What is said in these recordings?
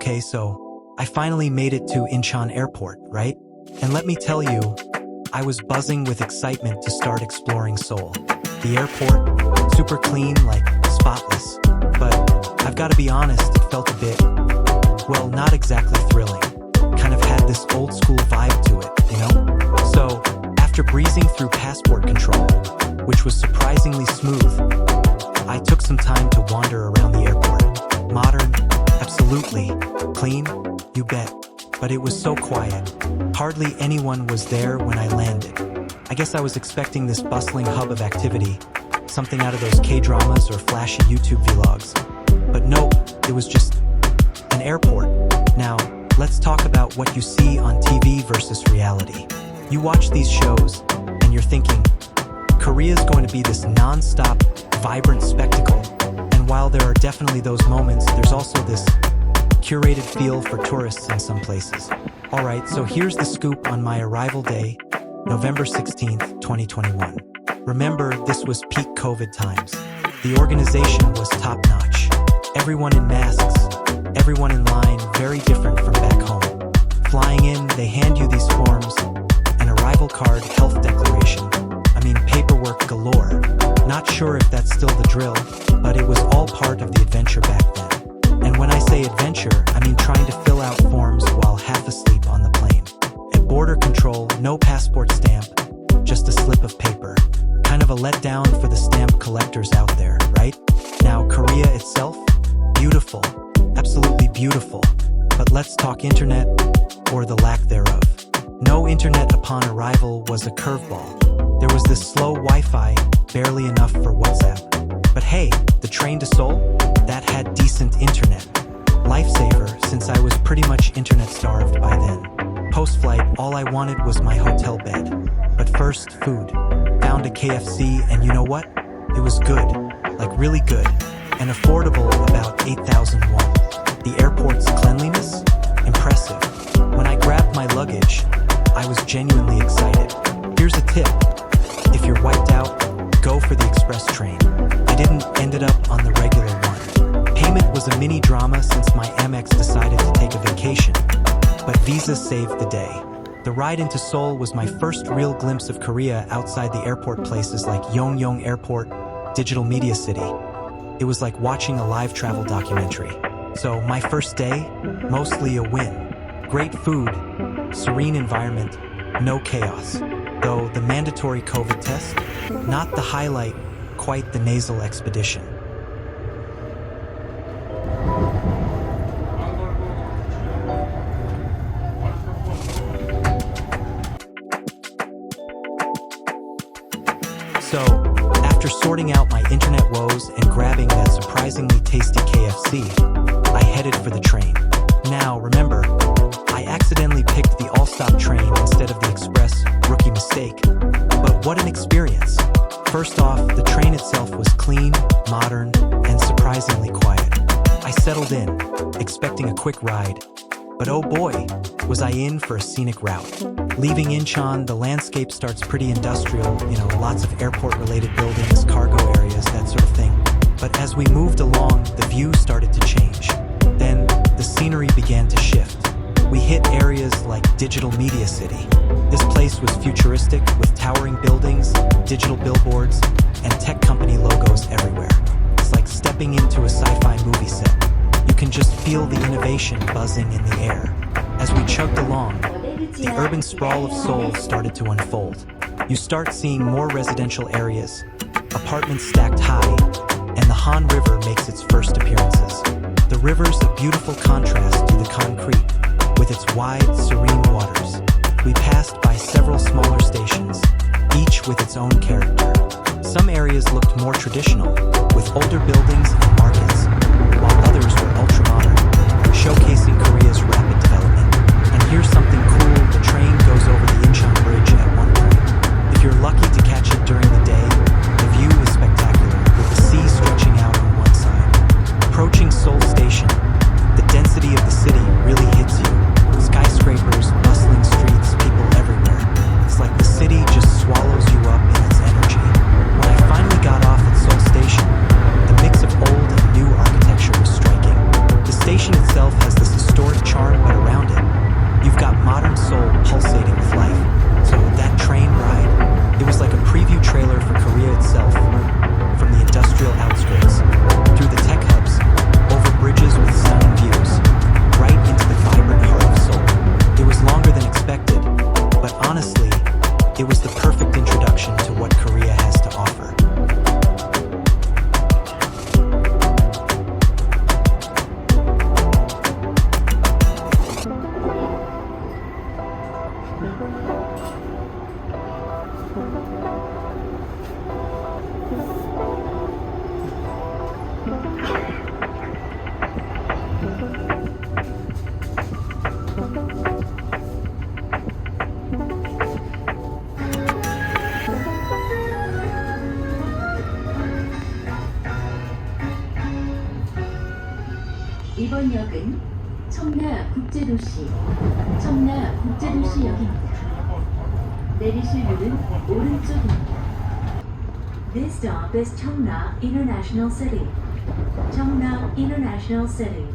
Okay, so I finally made it to Incheon Airport, right? And let me tell you, I was buzzing with excitement to start exploring Seoul. The airport, super clean, like spotless. But I've got to be honest, it felt a bit, well, not exactly thrilling. Kind of had this old school vibe to it, you know? So, after breezing through passport control, which was surprisingly smooth, I took some time to wander around the airport. Modern, absolutely. Clean, you bet. But it was so quiet. Hardly anyone was there when I landed. I guess I was expecting this bustling hub of activity, something out of those K-dramas or flashy YouTube vlogs. But nope, it was just an airport. Now, let's talk about what you see on TV versus reality. You watch these shows, and you're thinking, Korea's going to be this non-stop, vibrant spectacle. And while there are definitely those moments, there's also this curated feel for tourists in some places. Alright, so here's the scoop on my arrival day, November 16th, 2021. Remember, this was peak COVID times. The organization was top-notch. Everyone in masks, everyone in line, very different from back home. Flying in, they hand you these forms, an arrival card, health declaration. I mean, paperwork galore. Not sure if that's still the drill, but it was all part of the adventure back then. And when I say adventure, I mean trying to fill out forms while half asleep on the plane. At border control, no passport stamp, just a slip of paper. Kind of a letdown for the stamp collectors out there, right? Now, Korea itself, beautiful, absolutely beautiful. But let's talk internet, or the lack thereof. No internet upon arrival was a curveball. There was this slow Wi-Fi, barely enough for WhatsApp. But hey, the train to Seoul, that had decent internet. Lifesaver, since I was pretty much internet starved by then. Post-flight, all I wanted was my hotel bed. But first, food. Found a KFC, and you know what? It was good, like really good, and affordable, about 8,000 won. The airport's cleanliness? Impressive. When I grabbed my luggage, I was genuinely excited. Here's a tip. If you're wiped out, go for the express train. I didn't ended up on the regular one. Payment was a mini drama since my Amex decided to take a vacation, but Visa saved the day. The ride into Seoul was my first real glimpse of Korea outside the airport places like Incheon Airport, Digital Media City. It was like watching a live travel documentary. So my first day, mostly a win. Great food, serene environment, no chaos. Though the mandatory COVID test, not the highlight, quite the nasal expedition. So, after sorting out my internet woes and grabbing that surprisingly tasty KFC, I headed for the train. Now, remember, I accidentally picked the all-stop train instead of the express, rookie mistake. But what an experience. First off, the train itself was clean, modern, and surprisingly quiet. I settled in, expecting a quick ride. But oh boy, was I in for a scenic route. Leaving Incheon, the landscape starts pretty industrial, lots of airport-related buildings, cargo areas, that sort of thing. But as we moved along, the view started to change. Then, the scenery began to shift. We hit areas like Digital Media City. This place was futuristic, with towering buildings, digital billboards, and tech company logos everywhere. It's like stepping into a sci-fi movie set. You can just feel the innovation buzzing in the air. As we chugged along, the urban sprawl of Seoul started to unfold. You start seeing more residential areas, apartments stacked high, and the Han River makes its first appearances. The river's a beautiful contrast to the concrete, with its wide, serene waters. We passed by several smaller stations, each with its own character. Some areas looked more traditional, with older buildings and markets, while others were ultra-modern, showcasing Korea's rapid development. And here's something cool, the train goes over the Incheon Bridge at one point. If you're lucky to catch it during the day, the view is spectacular, with the sea stretching out on one side. Approaching Seoul Station, the density of the city really hits you. Skyscrapers, bustling streets, people everywhere. It's like the city just swallows you up in its energy. When I finally got off at Seoul Station, the mix of old and new architecture was striking. The station itself has this historic 이번 역은 청라국제도시역입니다. 내리실 문은 오른쪽입니다. This stop is Cheongna International City. Cheongna International City.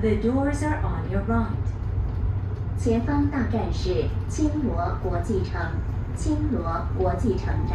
The doors are on your right. 前方大站是青罗国际城，青罗国际城站。